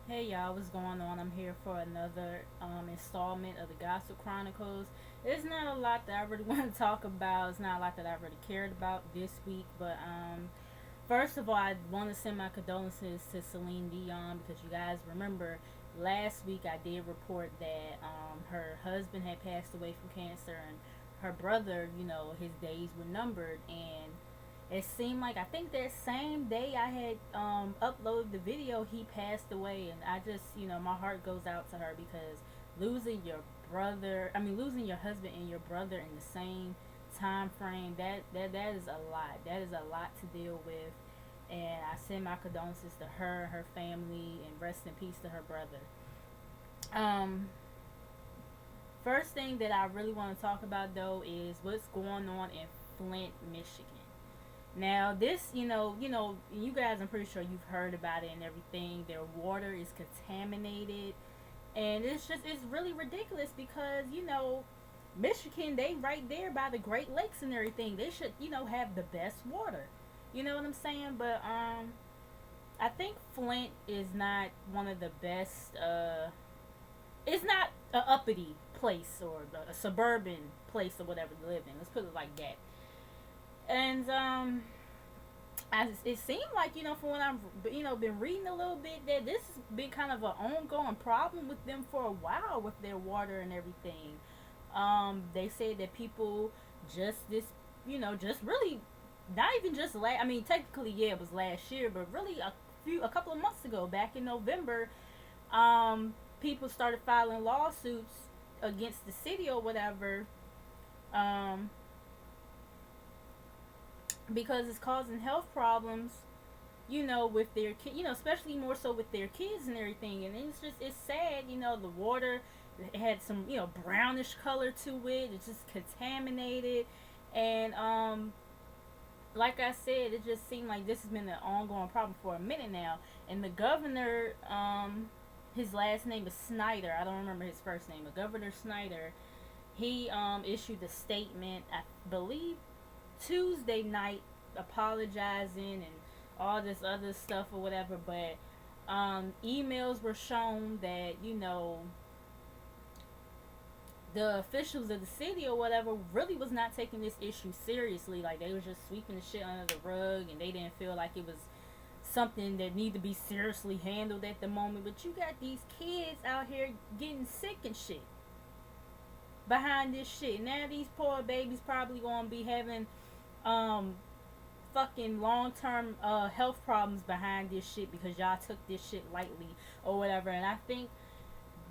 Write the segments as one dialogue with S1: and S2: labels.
S1: Hey y'all, what's going on? I'm here for another installment of the Gospel Chronicles. There's not a lot that I really want to talk about. It's not a lot that I really cared about this week. But first of all, I want to send my condolences to Celine Dion because you guys remember last week I did report that her husband had passed away from cancer and her brother, his days were numbered. And it seemed like I think that same day I had uploaded the video, he passed away, and I just my heart goes out to her because losing your losing your husband and your brother in the same time frame, that is a lot. That is a lot to deal with, and I send my condolences to her, her family, and rest in peace to her brother. Um, First thing that I really want to talk about though is what's going on in Flint, Michigan. Now, this, you guys, I'm pretty sure you've heard about it and everything. Their water is contaminated, and it's really ridiculous because Michigan, they right there by the Great Lakes and everything. They should, have the best water. You know what I'm saying? But I think Flint is not one of the best. It's not a uppity place or a suburban place or whatever to live in. Let's put it like that. And as it seemed like from when I've been reading a little bit that this has been kind of an ongoing problem with them for a while with their water and everything. They said that people just really not even just last. I mean, technically, yeah, it was last year, but really a couple of months ago, back in November, people started filing lawsuits against the city or whatever. Um, because it's causing health problems, with their kid, especially more so with their kids and everything. And it's sad, the water it had some, brownish color to it. It's just contaminated, and like I said, it just seemed like this has been an ongoing problem for a minute now. And the governor, his last name is Snyder. I don't remember his first name, but Governor Snyder, he issued a statement, I believe Tuesday night, apologizing and all this other stuff or whatever. But emails were shown that the officials of the city or whatever really was not taking this issue seriously. Like they was just sweeping the shit under the rug, and they didn't feel like it was something that need to be seriously handled at the moment. But you got these kids out here getting sick and shit behind this shit. Now these poor babies probably gonna be having um fucking long term health problems behind this shit because y'all took this shit lightly or whatever. And I think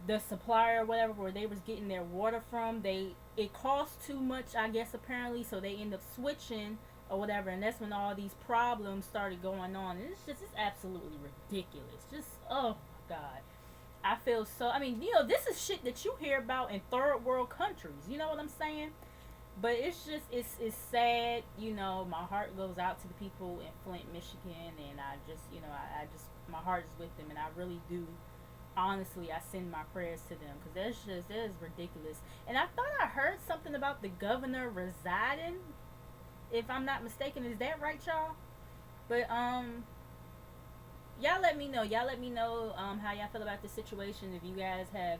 S1: the supplier or whatever where they was getting their water from, it cost too much, I guess, apparently, so they end up switching or whatever. And that's when all these problems started going on. And it's absolutely ridiculous. Just, oh my god. I feel so. I mean, this is shit that you hear about in third world countries. You know what I'm saying? But it's sad. My heart goes out to the people in Flint, Michigan, and I just I just my heart is with them, and I really do. Honestly, I send my prayers to them because that is ridiculous. And I thought I heard something about the governor residing. If I'm not mistaken, is that right, y'all? But y'all let me know. Y'all let me know how y'all feel about this situation. If you guys have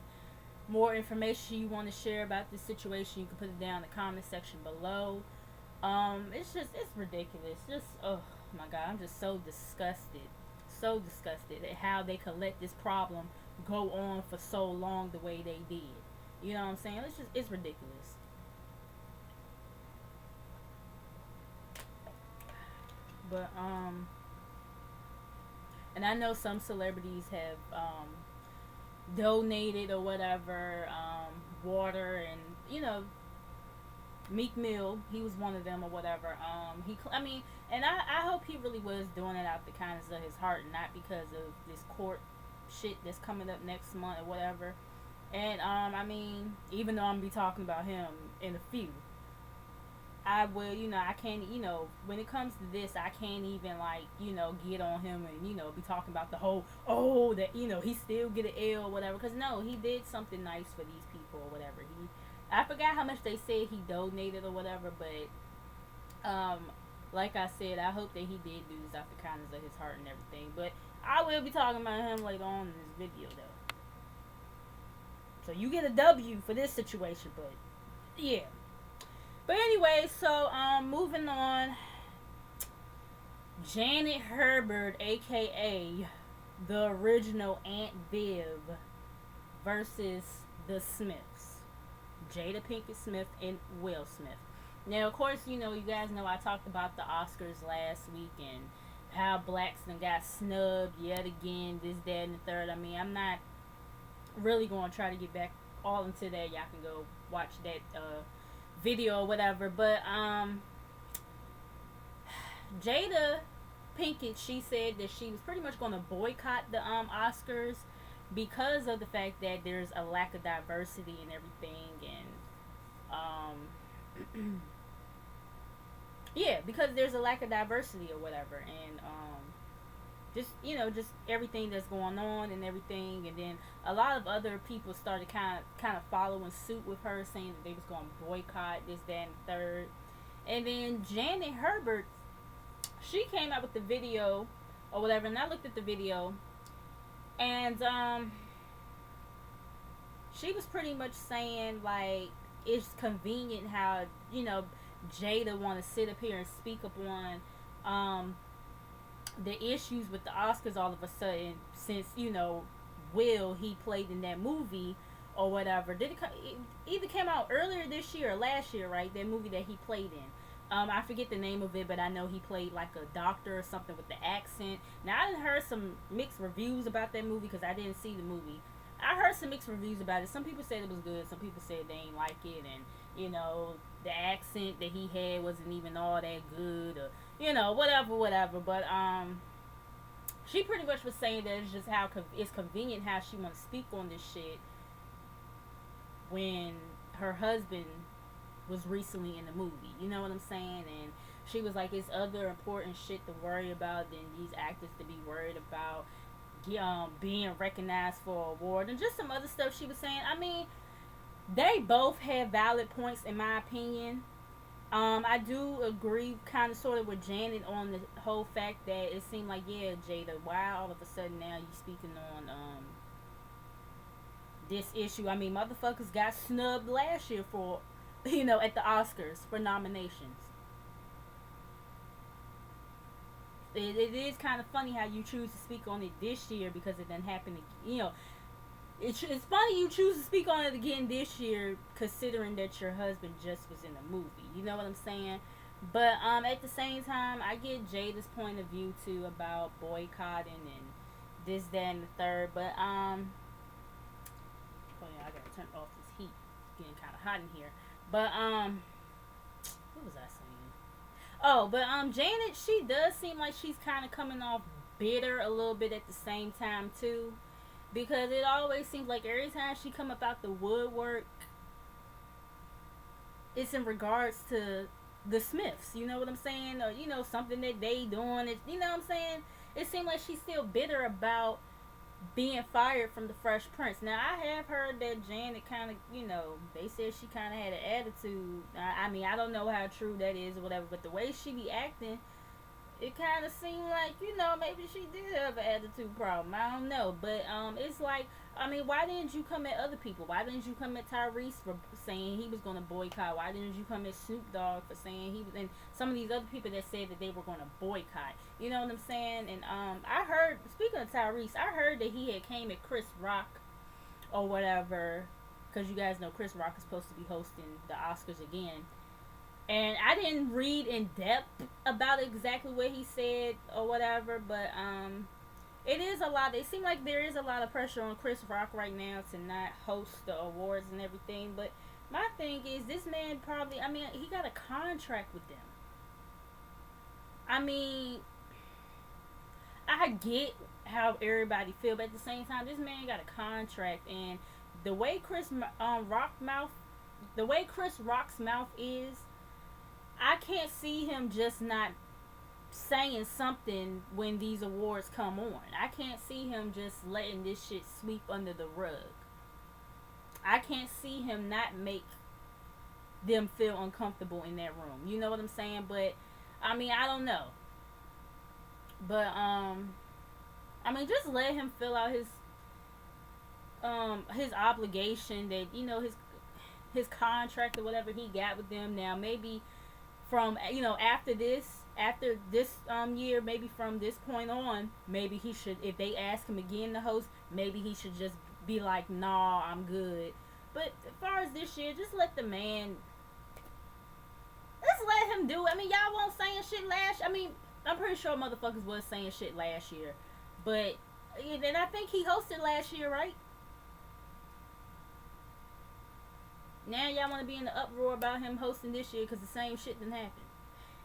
S1: more information you want to share about this situation, you can put it down in the comment section below. It's ridiculous. Just oh my god, I'm just so disgusted at how they could let this problem go on for so long the way they did. You know what I'm saying? It's ridiculous. But and I know some celebrities have donated or whatever water, and Meek Mill, he was one of them or whatever. I mean, and I hope he really was doing it out the kindness of his heart, and not because of this court shit that's coming up next month or whatever. And I mean, even though I'm gonna be talking about him in a few, I will, I can't, when it comes to this, I can't even like, get on him and be talking about the whole, oh, that he still get an L or whatever. Cause no, he did something nice for these people or whatever. I forgot how much they said he donated or whatever, but like I said, I hope that he did do this out the kindness of his heart and everything. But I will be talking about him later on in this video, though. So you get a W for this situation, but yeah. But anyway, so moving on. Janet Herbert, aka the original Aunt Viv, versus the Smiths, Jada Pinkett Smith and Will Smith. Now, of course, you guys know I talked about the Oscars last week and how blacks got snubbed yet again, this, that, and the third. I mean, I'm not really going to try to get back all into that. Y'all can go watch that video or whatever. But Jada Pinkett, she said that she was pretty much going to boycott the Oscars because of the fact that there's a lack of diversity and everything, and yeah, because there's a lack of diversity or whatever, and just everything that's going on and everything, and then a lot of other people started kind of following suit with her, saying that they was going to boycott this, that, and the third. And then Janet Herbert, she came out with the video or whatever, and I looked at the video, and she was pretty much saying, like, it's convenient how Jada want to sit up here and speak up on the issues with the Oscars all of a sudden, since Will, he played in that movie or whatever. It either came out earlier this year or last year, right? That movie that he played in. I forget the name of it, but I know he played like a doctor or something with the accent. Now, I heard some mixed reviews about that movie because I didn't see the movie. I heard some mixed reviews about it. Some people said it was good. Some people said they ain't like it. And, the accent that he had wasn't even all that good. Or, whatever. But, she pretty much was saying that it's just how it's convenient how she want to speak on this shit when her husband was recently in the movie. You know what I'm saying? And she was like, it's other important shit to worry about than these actors to be worried about being recognized for an award and just some other stuff she was saying. I mean, they both had valid points in my opinion. I do agree kind of sort of with Janet on the whole fact that it seemed like, yeah, Jada, why all of a sudden now you speaking on this issue? I mean, motherfuckers got snubbed last year for at the Oscars for nominations. It is kind of funny how you choose to speak on it this year because it didn't happen. It's funny you choose to speak on it again this year, considering that your husband just was in the movie. You know what I'm saying? But at the same time, I get Jada's point of view too about boycotting and this, that, and the third. But oh yeah, I gotta turn off this heat. It's getting kind of hot in here. But what was I saying? Oh, but Janet, she does seem like she's kind of coming off bitter a little bit at the same time too. Because it always seems like every time she come up out the woodwork, it's in regards to the Smiths. You know what I'm saying? Or, something that they doing. You know what I'm saying? It seems like she's still bitter about being fired from the Fresh Prince. Now, I have heard that Janet kind of, they said she kind of had an attitude. I mean, I don't know how true that is or whatever, but the way she be acting, it kind of seemed like, maybe she did have an attitude problem. I don't know. But it's like, I mean, why didn't you come at other people? Why didn't you come at Tyrese for saying he was going to boycott? Why didn't you come at Snoop Dogg for saying he was, and some of these other people that said that they were going to boycott? You know what I'm saying? And I heard, speaking of Tyrese, I heard that he had came at Chris Rock or whatever, because you guys know Chris Rock is supposed to be hosting the Oscars again. And I didn't read in depth about exactly what he said or whatever, but it is a lot. It seems like there is a lot of pressure on Chris Rock right now to not host the awards and everything. But my thing is, this man probably, I mean, he got a contract with them. I mean, I get how everybody feel, but at the same time, this man got a contract, and the way Chris Rock's mouth is, I can't see him just not saying something when these awards come on. I can't see him just letting this shit sweep under the rug. I can't see him not make them feel uncomfortable in that room. You know what I'm saying? But I mean, I don't know. But I I mean, just let him fill out his obligation that his contract or whatever he got with them. Now maybe from after this year, maybe from this point on, maybe he should, if they ask him again to host, maybe he should just be like, nah, I'm good. But as far as this year, just let the man, let's let him do it. I mean, y'all won't saying shit last. I mean, I'm pretty sure motherfuckers was saying shit last year, but and I think he hosted last year, right? Now y'all want to be in the uproar about him hosting this year because the same shit didn't happen.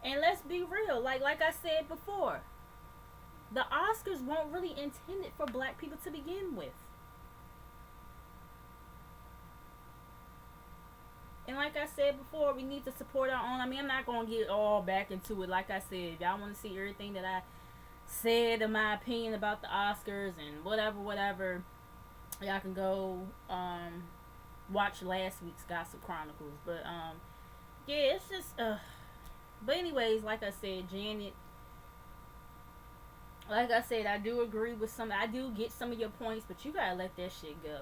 S1: And let's be real, like I said before, the Oscars weren't really intended for black people to begin with. And like I said before, we need to support our own. I mean, I'm not going to get all back into it. Like I said, if y'all want to see everything that I said in my opinion about the Oscars and whatever, y'all can go watch last week's Gossip Chronicles. But yeah, it's just but anyways, like I said, Janet, like I said, I do agree with I do get some of your points, but you gotta let that shit go.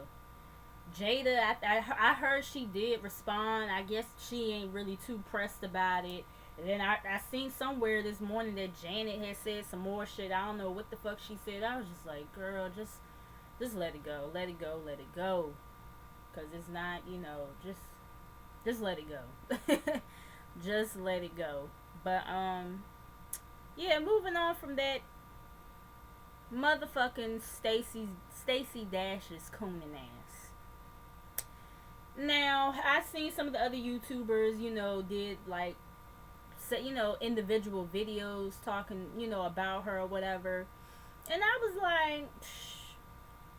S1: Jada, I heard she did respond. I guess she ain't really too pressed about it. And then I seen somewhere this morning that Janet had said some more shit. I don't know what the fuck she said. I was just like, girl, just let it go. Let it go. Let it go. Because it's not, just let it go. Just let it go. But, yeah, moving on from that, motherfucking Stacy Dash's Coonin ass. Now, I've seen some of the other YouTubers, did like, individual videos talking, about her or whatever. And I was like,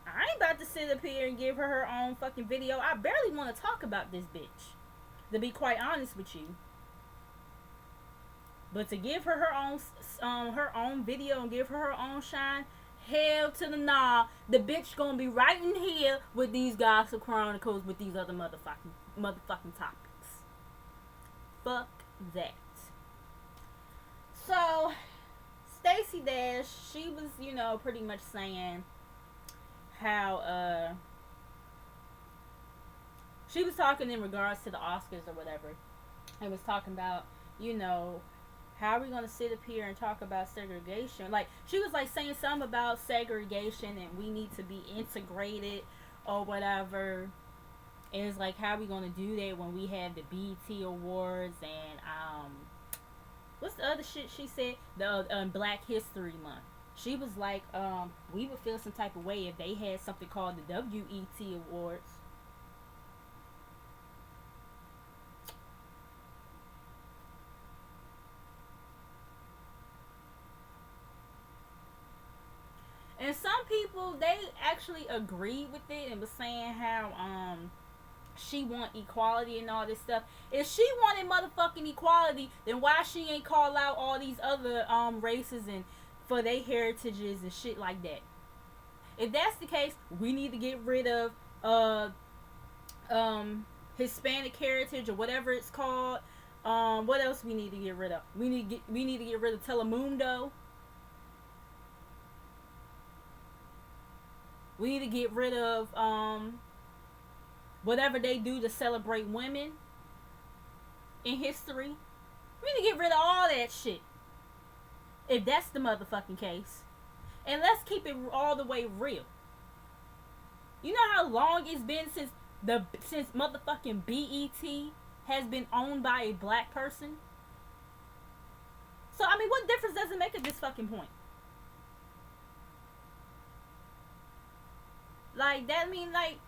S1: I ain't about to sit up here and give her own fucking video. I barely want to talk about this bitch, to be quite honest with you. But to give her her own video and give her own shine, hell to the nah. The bitch gonna be right in here with these Gossip Chronicles with these other motherfucking topics. Fuck that. So, Stacy Dash, she was, pretty much saying how, she was talking in regards to the Oscars or whatever. And was talking about, how are we going to sit up here and talk about segregation? Like, she was, like, saying something about segregation and we need to be integrated or whatever. And it's like, how are we going to do that when we have the BET Awards and, what's the other shit she said? The Black History Month. She was like, we would feel some type of way if they had something called the WET Awards. And some people, they actually agreed with it and was saying how she want equality and all this stuff. If she wanted motherfucking equality, then why she ain't call out all these other races and for their heritages and shit like that? If that's the case, we need to get rid of Hispanic heritage or whatever it's called. What else we need to get rid of? We need to get rid of Telemundo. We need to get rid of whatever they do to celebrate women in history. We need to get rid of all that shit. If that's the motherfucking case. And let's keep it all the way real. You know how long it's been since motherfucking BET has been owned by a black person? So, I mean, what difference does it make at this fucking point? Like, that, I mean, like,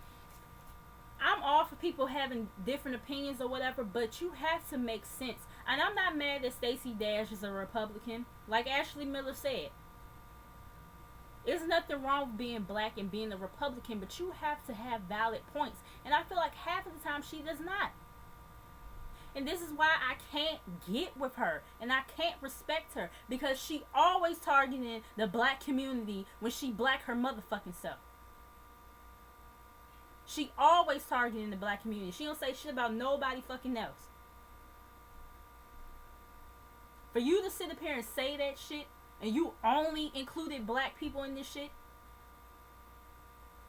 S1: I'm all for people having different opinions or whatever, but you have to make sense. And I'm not mad that Stacey Dash is a Republican. Like Ashley Miller said, there's nothing wrong with being black and being a Republican, but you have to have valid points. And I feel like half of the time she does not. And this is why I can't get with her. And I can't respect her. Because she always targeting the black community when she black her motherfucking self. She always targeting the black community. She don't say shit about nobody fucking else. For you to sit up here and say that shit and you only included black people in this shit.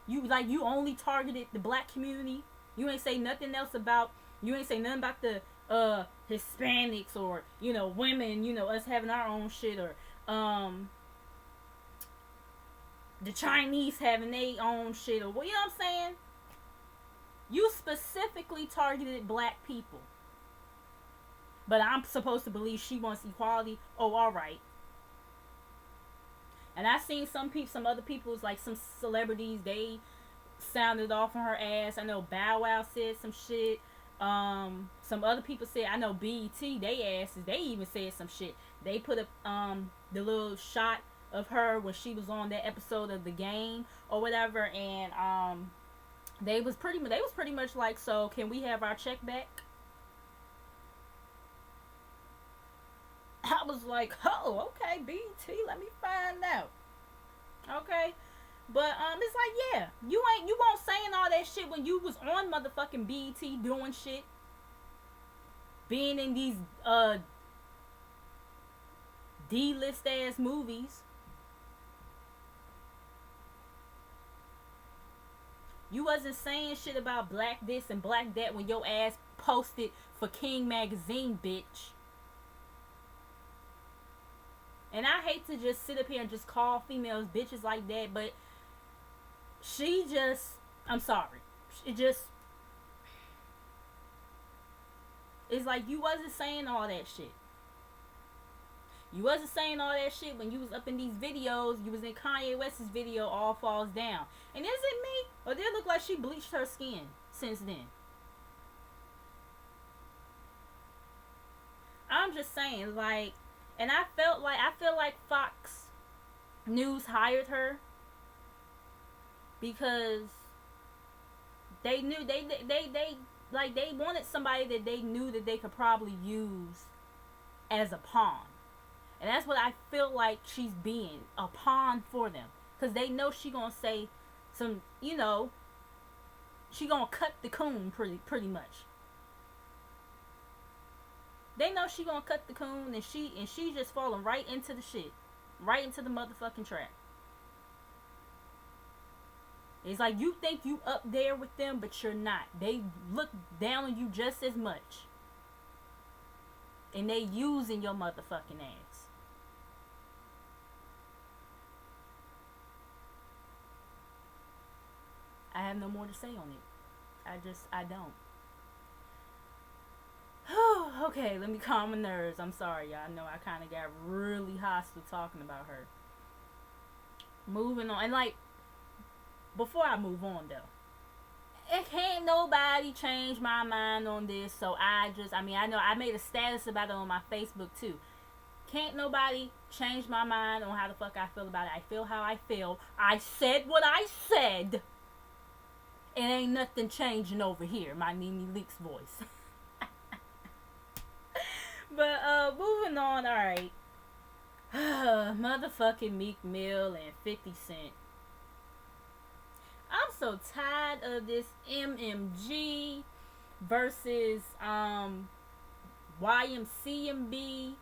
S1: You only targeted the black community. You ain't say nothing else about. You ain't say nothing about the Hispanics or women. Us having our own shit, or the Chinese having their own shit, or what I'm saying. You specifically targeted black people. But I'm supposed to believe she wants equality. Oh, all right. And I seen some other people's, like some celebrities, they sounded off on her ass. I know Bow Wow said some shit. Some other people said, I know BET, they asses, they even said some shit. They put up the little shot of her when she was on that episode of The Game or whatever, and they was pretty much like, so can we have our check back? I was like, oh, okay, BT, let me find out. Okay. But it's like, yeah, you won't saying all that shit when you was on motherfucking BET doing shit. Being in these D-list ass movies. You wasn't saying shit about black this and black that when your ass posted for King Magazine, bitch. And I hate to just sit up here and just call females bitches like that, but she just, I'm sorry. It just, it's like you wasn't saying all that shit. You wasn't saying all that shit when you was up in these videos. You was in Kanye West's video, All Falls Down. And is it me? Or did it look like she bleached her skin since then? I'm just saying, like, and I feel like Fox News hired her because they knew they wanted somebody that they knew that they could probably use as a pawn. And that's what I feel like she's being, a pawn for them, because they know she gonna say some, she gonna cut the coon pretty much. They know she gonna cut the coon, and she just falling right into the shit. Right into the motherfucking trap. It's like you think you up there with them, but you're not. They look down on you just as much. And they using your motherfucking ass. I have no more to say on it. I don't. Okay, let me calm my nerves. I'm sorry, y'all. I know I kind of got really hostile talking about her. Moving on. And, like, before I move on, though, it can't nobody change my mind on this. So I know I made a status about it on my Facebook, too. Can't nobody change my mind on how the fuck I feel about it. I feel how I feel. I said what I said. It ain't nothing changing over here. My Nene Leaks voice. But, moving on, alright. Motherfucking Meek Mill and 50 Cent. I'm so tired of this MMG versus, YMCMB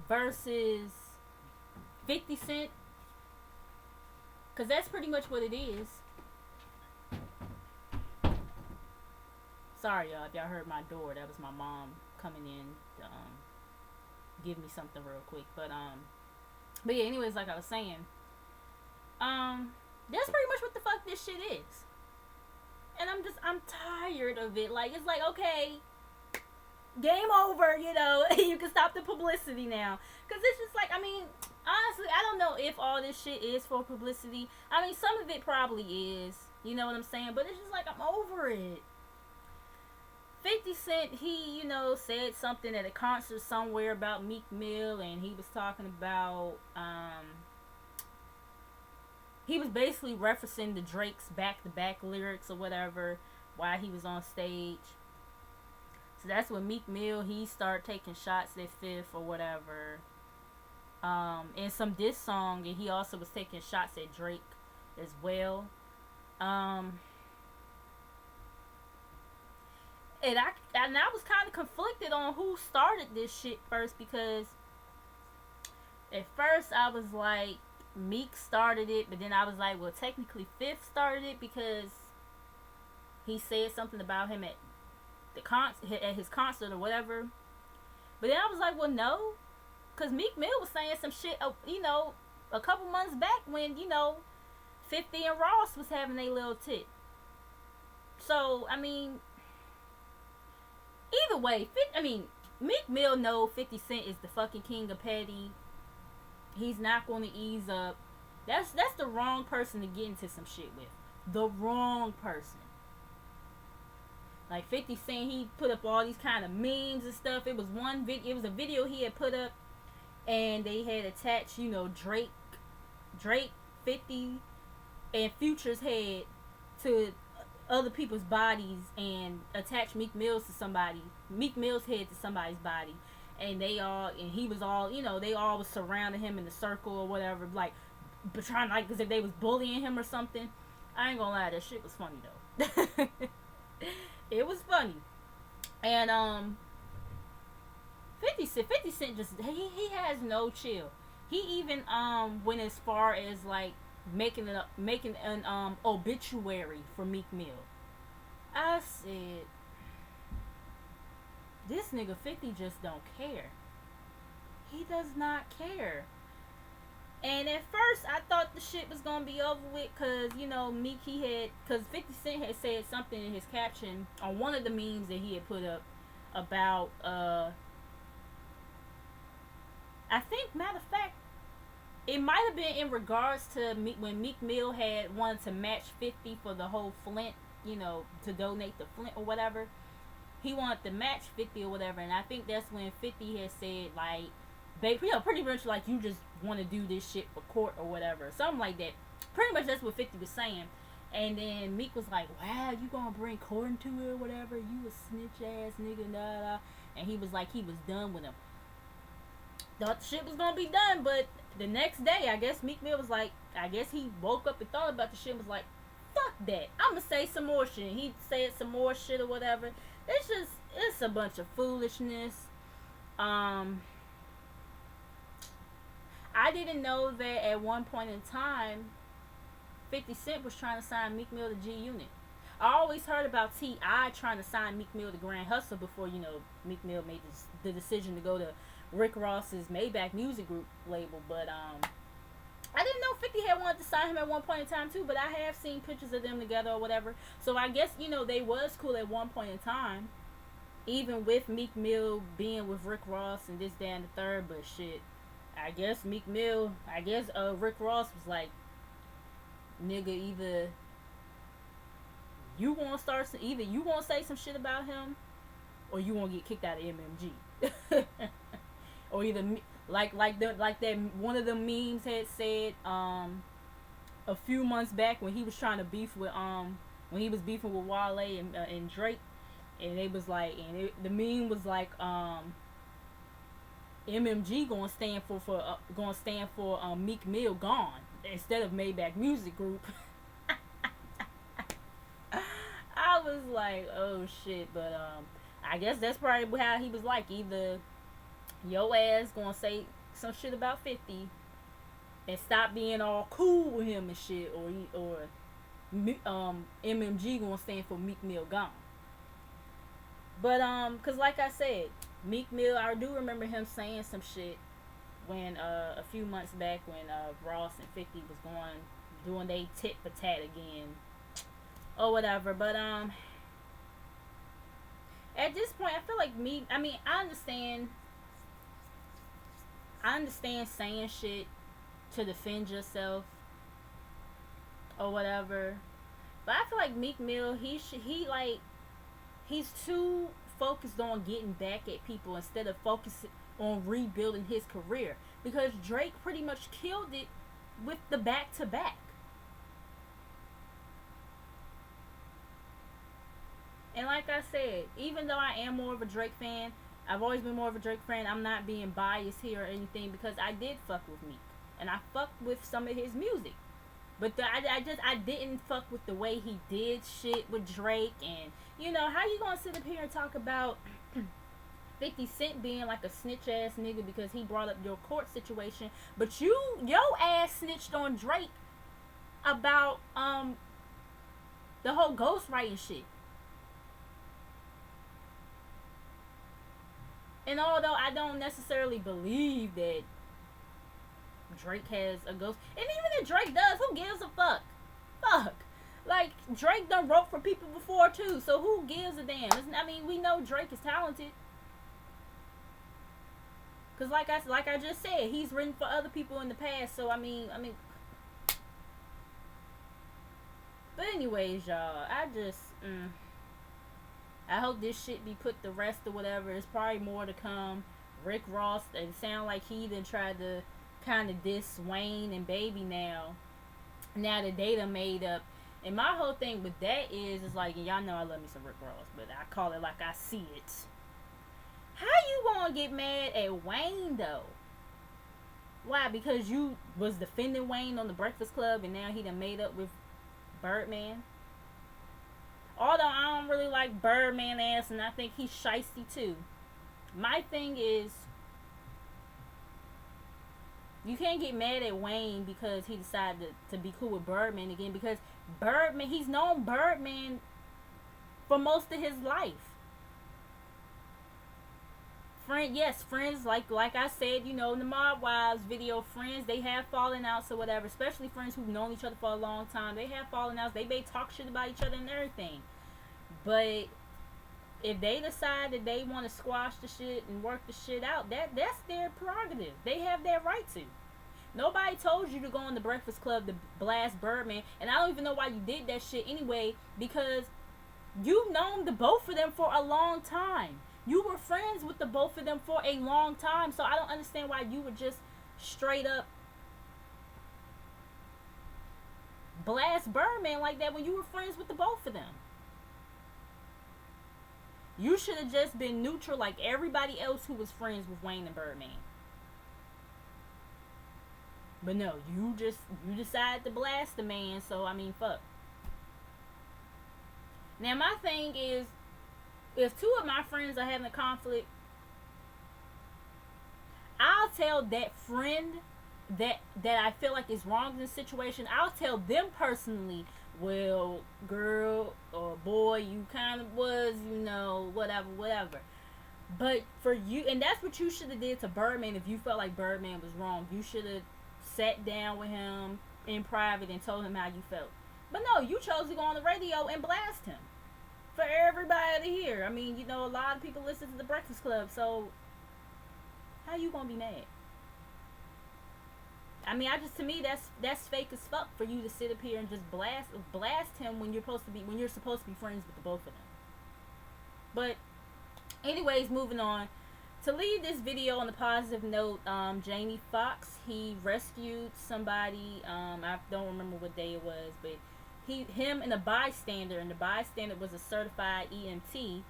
S1: versus 50 Cent. Because that's pretty much what it is. Sorry, y'all, if y'all heard my door. That was my mom coming in to give me something real quick. But yeah, anyways, like I was saying, that's pretty much what the fuck this shit is. And I'm tired of it. Like, it's like, okay, game over, you can stop the publicity now. Because it's just like, I mean, honestly, I don't know if all this shit is for publicity. I mean, some of it probably is, you know what I'm saying? But it's just like, I'm over it. 50 Cent, he, said something at a concert somewhere about Meek Mill, and he was talking about, he was basically referencing the Drake's back-to-back lyrics or whatever while he was on stage. So that's when Meek Mill, he started taking shots at Fifth or whatever. In some diss song, and he also was taking shots at Drake as well. And I was kind of conflicted on who started this shit first, because At first, I was like, Meek started it, but then I was like, well, technically, Fifth started it because he said something about him at at his concert or whatever. But then I was like, well, no, because Meek Mill was saying some shit, a couple months back when 50 and Ross was having a little tit. So I mean, either way, Meek Mill know 50 Cent is the fucking king of petty. He's not going to ease up. That's the wrong person to get into some shit with. The wrong person. Like 50 Cent, he put up all these kind of memes and stuff. It was a video he had put up, and they had attached, Drake, 50, and Future's head to other people's bodies, and attached Meek Mill's head to somebody's body, and he was all, they all was surrounding him in the circle or whatever, like, but trying, like, as if they was bullying him or something. I ain't gonna lie, that shit was funny though. It was funny. And 50 Cent just he has no chill. He even went as far as like making an obituary for Meek Mill. I said, this nigga 50 just don't care. He does not care. And at first, I thought the shit was gonna be over with, cause Meek, cause 50 Cent had said something in his caption on one of the memes that he had put up about I think, matter of fact, it might have been in regards to when Meek Mill had wanted to match 50 for the whole Flint, to donate to Flint or whatever. He wanted to match 50 or whatever, and I think that's when 50 had said, like, pretty much like, you just want to do this shit for court or whatever, something like that. Pretty much that's what 50 was saying. And then Meek was like, wow, you gonna bring court into it or whatever, you a snitch ass nigga, da da. And he was like, he was done with him. Thought the shit was gonna be done, but the next day, I guess Meek Mill was like, I guess he woke up and thought about the shit and was like, fuck that, I'ma say some more shit. He said some more shit or whatever. It's a bunch of foolishness. I didn't know that at one point in time 50 Cent was trying to sign Meek Mill to G Unit. I always heard about T.I. trying to sign Meek Mill to Grand Hustle before, Meek Mill made the decision to go to Rick Ross's Maybach Music Group label. But I didn't know 50 had wanted to sign him at one point in time too, but I have seen pictures of them together or whatever. So I guess, they was cool at one point in time, even with Meek Mill being with Rick Ross and this, that, and the third. But shit, I guess Rick Ross was like, nigga, either you want to say some shit about him, or you want to get kicked out of MMG. Or either like that one of the memes had said a few months back when he was trying to beef with when he was beefing with Wale and Drake, and it was like, the meme was like, MMG gonna stand for Meek Mill gone instead of Maybach Music Group. I was like, oh shit. But I guess that's probably how he was like, either your ass gonna say some shit about 50 and stop being all cool with him and shit, or MMG gonna stand for Meek Mill gone. But cause like I said, Meek Mill, I do remember him saying some shit when a few months back when Ross and 50 was doing they tit for tat again or whatever. But at this point, I feel like I understand saying shit to defend yourself or whatever, but I feel like Meek Mill, he's too focused on getting back at people instead of focusing on rebuilding his career, because Drake pretty much killed it with the back-to-back. And like I said, even though I am more of a Drake fan, I've always been more of a Drake fan, I'm not being biased here or anything, because I did fuck with Meek, and I fucked with some of his music. But I didn't fuck with the way he did shit with Drake. And how you gonna sit up here and talk about 50 Cent being like a snitch ass nigga because he brought up your court situation, but your ass snitched on Drake about the whole ghostwriting shit. And although I don't necessarily believe that Drake has a ghost, and even if Drake does, who gives a fuck? Fuck. Like, Drake done wrote for people before too, so who gives a damn? I mean, we know Drake is talented. Cause like I just said, he's written for other people in the past. So I mean. But anyways, y'all, I hope this shit be put to rest or whatever. There's probably more to come. Rick Ross, it sound like he then tried to kind of diss Wayne and Baby now. Now that they done made up. And my whole thing with that is like, and y'all know I love me some Rick Ross, but I call it like I see it. How you gonna get mad at Wayne though? Why? Because you was defending Wayne on the Breakfast Club and now he done made up with Birdman? Although I don't really like Birdman ass and I think he's shiesty too. My thing is, you can't get mad at Wayne because he decided to be cool with Birdman again, because Birdman, he's known Birdman for most of his life. Friends, like I said, you know, in the Mob Wives video, friends, they have fallen outs or whatever, especially friends who've known each other for a long time. They have fallen outs. They may talk shit about each other and everything. But if they decide that they want to squash the shit and work the shit out, that's their prerogative. They have that right to. Nobody told you to go on the Breakfast Club to blast Birdman, and I don't even know why you did that shit anyway, because you've known the both of them for a long time. You were friends with the both of them for a long time, so I don't understand why you would just straight up blast Birdman like that when you were friends with the both of them. You should have just been neutral like everybody else who was friends with Wayne and Birdman. But no, you decided to blast the man, so I mean, fuck. Now my thing is, if two of my friends are having a conflict, I'll tell that friend that I feel like is wrong in the situation. I'll tell them personally, well, girl or boy, you kind of was, you know, whatever. But for you, and that's what you should have did to Birdman if you felt like Birdman was wrong. You should have sat down with him in private and told him how you felt. But no, you chose to go on the radio and blast him for everybody to hear. I mean, you know, a lot of people listen to the Breakfast Club, so how you gonna be mad? I mean, to me that's fake as fuck for you to sit up here and just blast him when you're supposed to be friends with the both of them. But anyways, moving on. To leave this video on a positive note, Jamie Foxx, he rescued somebody. I don't remember what day it was, but him and a bystander, and the bystander was a certified EMT.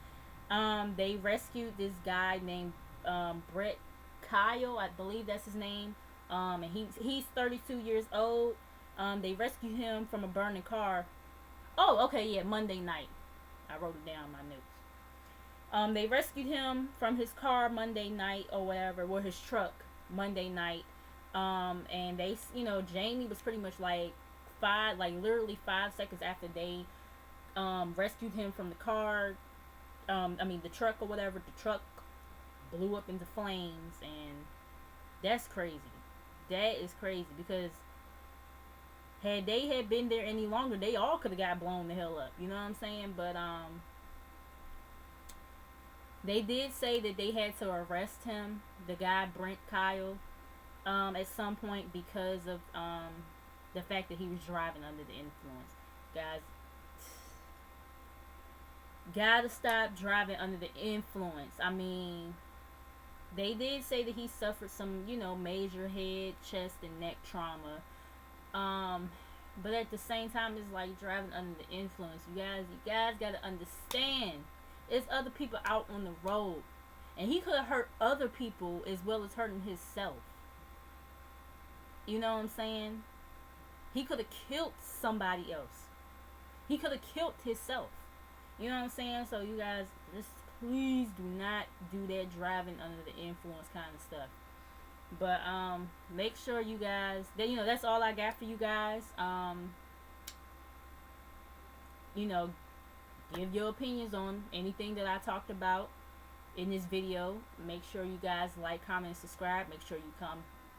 S1: They rescued this guy named Brett Kyle, I believe that's his name. And he's 32 years old. They rescued him from a burning car. Oh, okay, yeah, Monday night. I wrote it down in my notes. They rescued him from his car Monday night or whatever, or his truck Monday night. And they, you know, Jamie was pretty much literally 5 seconds after they rescued him from the car, the truck or whatever, the truck blew up into flames, and that's crazy. That is crazy, because had they had been there any longer, they all could have got blown the hell up. You know what I'm saying? But they did say that they had to arrest him, the guy Brent Kyle, at some point because of the fact that he was driving under the influence. Guys, gotta stop driving under the influence. I mean, they did say that he suffered some, you know, major head, chest, and neck trauma. But at the same time, it's like driving under the influence. You guys gotta understand, there's other people out on the road, and he could have hurt other people as well as hurting himself. You know what I'm saying? He could have killed somebody else. He could have killed himself. You know what I'm saying? So you guys, just please do not do that driving under the influence kind of stuff. But make sure you guys that that's all I got for you guys. You know, give your opinions on anything that I talked about in this video. Make sure you guys like, comment, and subscribe. Make sure you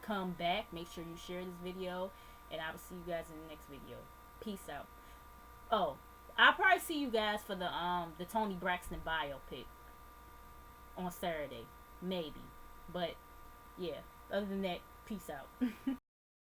S1: come back. Make sure you share this video, and I will see you guys in the next video. Peace out. Oh, I'll probably see you guys for the Tony Braxton biopic on Saturday, maybe. But yeah, other than that, peace out.